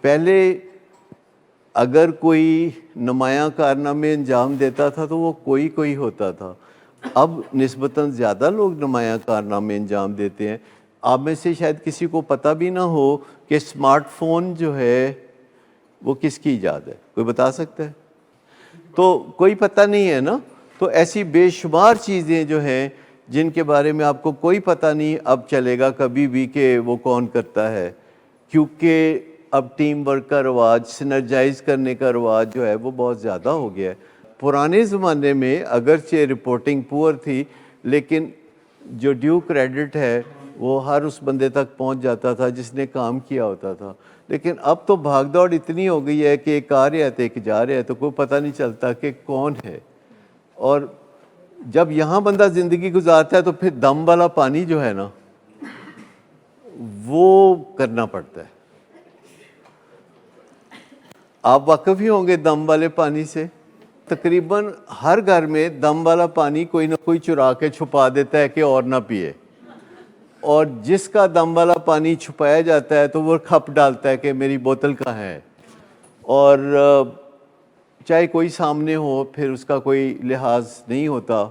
پہلے اگر کوئی نمایاں کارنامے انجام دیتا تھا تو وہ کوئی ہوتا تھا، اب نسبتاً زیادہ لوگ نمایاں کارنامے انجام دیتے ہیں۔ آپ میں سے شاید کسی کو پتہ بھی نہ ہو کہ اسمارٹ فون جو ہے وہ کس کی ایجاد ہے، کوئی بتا سکتا ہے؟ تو کوئی پتہ نہیں ہے نا۔ تو ایسی بے شمار چیزیں جو ہیں جن کے بارے میں آپ کو کوئی پتہ نہیں اب چلے گا کبھی بھی کہ وہ کون کرتا ہے، کیونکہ اب ٹیم ورک کا رواج، سنرجائز کرنے کا رواج جو ہے وہ بہت زیادہ ہو گیا ہے۔ پرانے زمانے میں اگرچہ رپورٹنگ پور تھی، لیکن جو ڈیو کریڈٹ ہے وہ ہر اس بندے تک پہنچ جاتا تھا جس نے کام کیا ہوتا تھا۔ لیکن اب تو بھاگ دوڑ اتنی ہو گئی ہے کہ ایک آ رہا ہے تو ایک جا رہا ہے، تو کوئی پتہ نہیں چلتا کہ کون ہے۔ اور جب یہاں بندہ زندگی گزارتا ہے تو پھر دم والا پانی جو ہے نا وہ کرنا پڑتا ہے۔ آپ واقف ہی ہوں گے دم والے پانی سے۔ تقریباً ہر گھر میں دم والا پانی کوئی نہ کوئی چرا کے چھپا دیتا ہے کہ اور نہ پیے، اور جس کا دم والا پانی چھپایا جاتا ہے تو وہ کھپ ڈالتا ہے کہ میری بوتل کہاں ہے، اور چاہے کوئی سامنے ہو پھر اس کا کوئی لحاظ نہیں ہوتا۔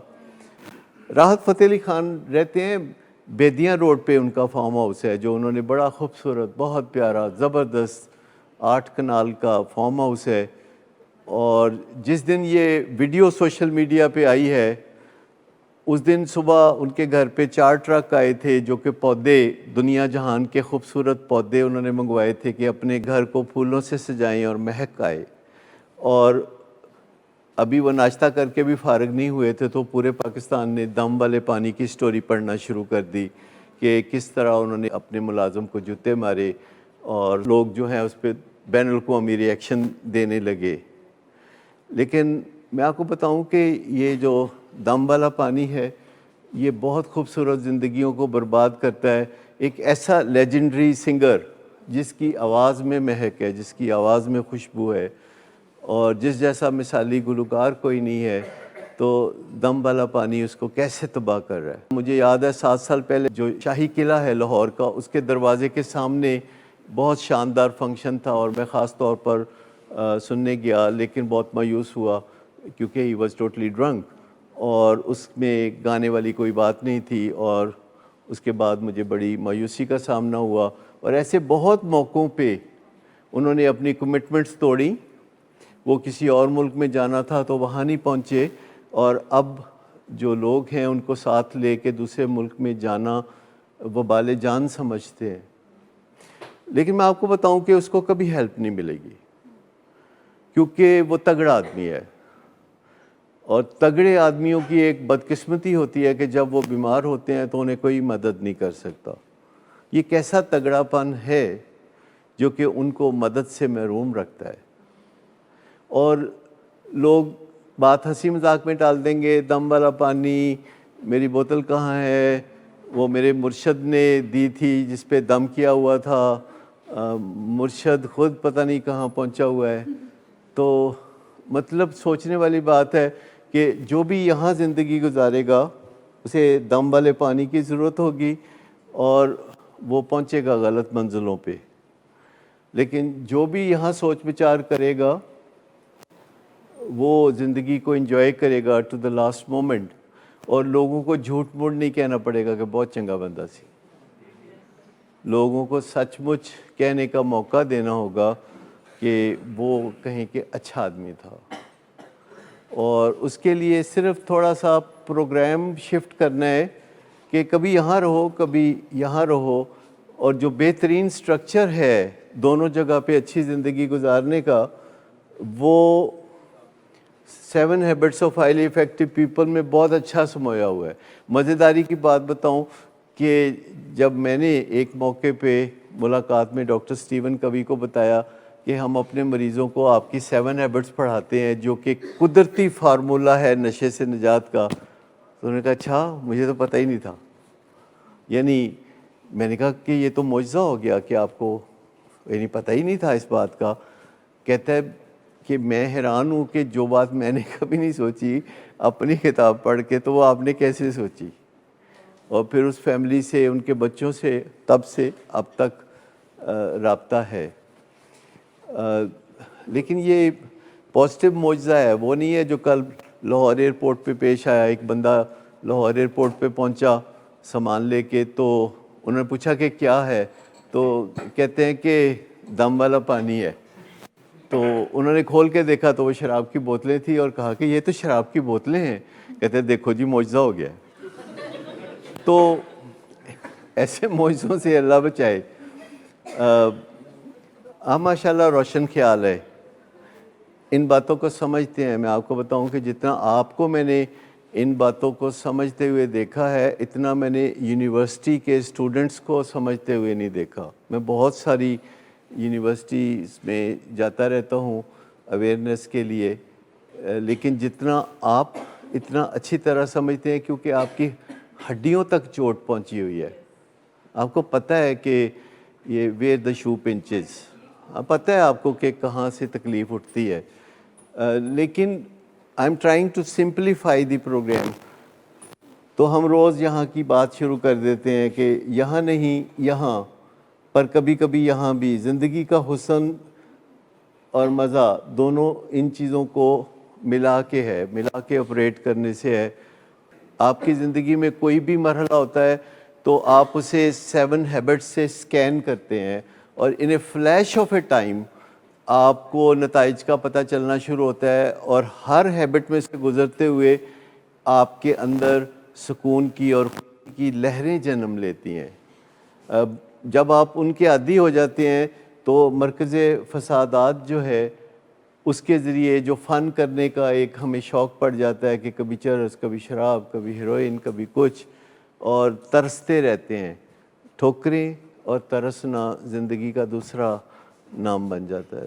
راحت فتح علی خان رہتے ہیں بیدیاں روڈ پہ، ان کا فارم ہاؤس ہے جو انہوں نے بڑا خوبصورت، بہت پیارا، زبردست 8 کنال کا فارم ہاؤس ہے۔ اور جس دن یہ ویڈیو سوشل میڈیا پہ آئی ہے اس دن صبح ان کے گھر پہ 4 ٹرک آئے تھے جو کہ پودے، دنیا جہان کے خوبصورت پودے انہوں نے منگوائے تھے کہ اپنے گھر کو پھولوں سے سجائیں اور مہک آئے۔ اور ابھی وہ ناشتہ کر کے بھی فارغ نہیں ہوئے تھے تو پورے پاکستان نے دم والے پانی کی سٹوری پڑھنا شروع کر دی کہ کس طرح انہوں نے اپنے ملازم کو جوتے مارے، اور لوگ جو ہیں اس پہ بین الاقوامی ری ایکشن دینے لگے۔ لیکن میں آپ کو بتاؤں کہ یہ جو دم والا پانی ہے یہ بہت خوبصورت زندگیوں کو برباد کرتا ہے۔ ایک ایسا لیجنڈری سنگر جس کی آواز میں مہک ہے، جس کی آواز میں خوشبو ہے، اور جس جیسا مثالی گلوکار کوئی نہیں ہے، تو دم والا پانی اس کو کیسے تباہ کر رہا ہے۔ مجھے یاد ہے 7 سال پہلے جو شاہی قلعہ ہے لاہور کا، اس کے دروازے کے سامنے بہت شاندار فنکشن تھا اور میں خاص طور پر سننے گیا، لیکن بہت مایوس ہوا کیونکہ ہی واز ٹوٹلی ڈرنک، اور اس میں گانے والی کوئی بات نہیں تھی، اور اس کے بعد مجھے بڑی مایوسی کا سامنا ہوا۔ اور ایسے بہت موقعوں پہ انہوں نے اپنی کمٹمنٹس توڑی، وہ کسی اور ملک میں جانا تھا تو وہاں نہیں پہنچے، اور اب جو لوگ ہیں ان کو ساتھ لے کے دوسرے ملک میں جانا وبال جان سمجھتے ہیں۔ لیکن میں آپ کو بتاؤں کہ اس کو کبھی ہیلپ نہیں ملے گی، کیونکہ وہ تگڑا آدمی ہے، اور تگڑے آدمیوں کی ایک بدقسمتی ہوتی ہے کہ جب وہ بیمار ہوتے ہیں تو انہیں کوئی مدد نہیں کر سکتا۔ یہ کیسا تگڑا پن ہے جو کہ ان کو مدد سے محروم رکھتا ہے۔ اور لوگ بات ہنسی مذاق میں ٹال دیں گے، دم والا پانی، میری بوتل کہاں ہے، وہ میرے مرشد نے دی تھی جس پہ دم کیا ہوا تھا، مرشد خود پتہ نہیں کہاں پہنچا ہوا ہے۔ تو مطلب سوچنے والی بات ہے کہ جو بھی یہاں زندگی گزارے گا اسے دم والے پانی کی ضرورت ہوگی، اور وہ پہنچے گا غلط منزلوں پہ۔ لیکن جو بھی یہاں سوچ بچار کرے گا وہ زندگی کو انجوائے کرے گا ٹو دا لاسٹ مومنٹ، اور لوگوں کو جھوٹ موٹ نہیں کہنا پڑے گا کہ بہت چنگا بندہ سی۔ لوگوں کو سچ مچ کہنے کا موقع دینا ہوگا کہ وہ کہیں کہ اچھا آدمی تھا، اور اس کے لیے صرف تھوڑا سا پروگرام شفٹ کرنا ہے کہ کبھی یہاں رہو کبھی یہاں رہو، اور جو بہترین سٹرکچر ہے دونوں جگہ پہ اچھی زندگی گزارنے کا، وہ 7 habits of highly effective people میں بہت اچھا سمویا ہوا ہے۔ مزیداری کی بات بتاؤں کہ جب میں نے ایک موقع پہ ملاقات میں ڈاکٹر سٹیون کوی کو بتایا کہ ہم اپنے مریضوں کو آپ کی 7 ہیبٹس پڑھاتے ہیں جو کہ قدرتی فارمولہ ہے نشے سے نجات کا، تو انہوں نے کہا اچھا، مجھے تو پتہ ہی نہیں تھا۔ یعنی میں نے کہا کہ یہ تو معجزہ ہو گیا کہ آپ کو یعنی پتہ ہی نہیں تھا اس بات کا۔ کہتا ہے کہ میں حیران ہوں کہ جو بات میں نے کبھی نہیں سوچی اپنی کتاب پڑھ کے، تو وہ آپ نے کیسے سوچی؟ اور پھر اس فیملی سے، ان کے بچوں سے تب سے اب تک رابطہ ہے۔ لیکن یہ پازیٹیو معجزہ ہے، وہ نہیں ہے جو کل لاہور ایئرپورٹ پہ پیش آیا. ایک بندہ لاہور ایئرپورٹ پہ پہنچا سامان لے کے، تو انہوں نے پوچھا کہ کیا ہے، تو کہتے ہیں کہ دم والا پانی ہے. تو انہوں نے کھول کے دیکھا تو وہ شراب کی بوتلیں تھیں، اور کہا کہ یہ تو شراب کی بوتلیں ہیں. کہتے ہیں دیکھو جی معجزہ ہو گیا. تو ایسے معجزوں سے اللہ بچائے. آپ ماشاءاللہ روشن خیال ہے، ان باتوں کو سمجھتے ہیں. میں آپ کو بتاؤں کہ جتنا آپ کو میں نے ان باتوں کو سمجھتے ہوئے دیکھا ہے، اتنا میں نے یونیورسٹی کے اسٹوڈنٹس کو سمجھتے ہوئے نہیں دیکھا. میں بہت ساری یونیورسٹیز میں جاتا رہتا ہوں اویئرنیس کے لیے، لیکن جتنا آپ اتنا اچھی طرح سمجھتے ہیں، کیونکہ آپ کی ہڈیوں تک چوٹ پہنچی ہوئی ہے. آپ کو پتہ ہے کہ یہ ویئر دا شو پنچز، پتہ ہے آپ کو کہ کہاں سے تکلیف اٹھتی ہے. لیکن I am trying to simplify the programme. تو ہم روز یہاں کی بات شروع کر دیتے ہیں کہ یہاں نہیں یہاں، پر کبھی کبھی یہاں بھی. زندگی کا حسن اور مزہ دونوں ان چیزوں کو ملا کے ہے، ملا کے آپریٹ کرنے سے ہے. آپ کی زندگی میں کوئی بھی مرحلہ ہوتا ہے تو آپ اسے 7 ہیبٹس سے سکین کرتے ہیں، اور ان اے فلیش آف اے ٹائم آپ کو نتائج کا پتہ چلنا شروع ہوتا ہے، اور ہر ہیبٹ میں سے گزرتے ہوئے آپ کے اندر سکون کی اور خوشی کی لہریں جنم لیتی ہیں. جب آپ ان کے عادی ہو جاتے ہیں تو مرکز فسادات جو ہے اس کے ذریعے جو فن کرنے کا ایک ہمیں شوق پڑ جاتا ہے کہ کبھی چرس، کبھی شراب، کبھی ہیروئن، کبھی کچھ، اور ترستے رہتے ہیں. ٹھوکریں اور ترسنا زندگی کا دوسرا نام بن جاتا ہے.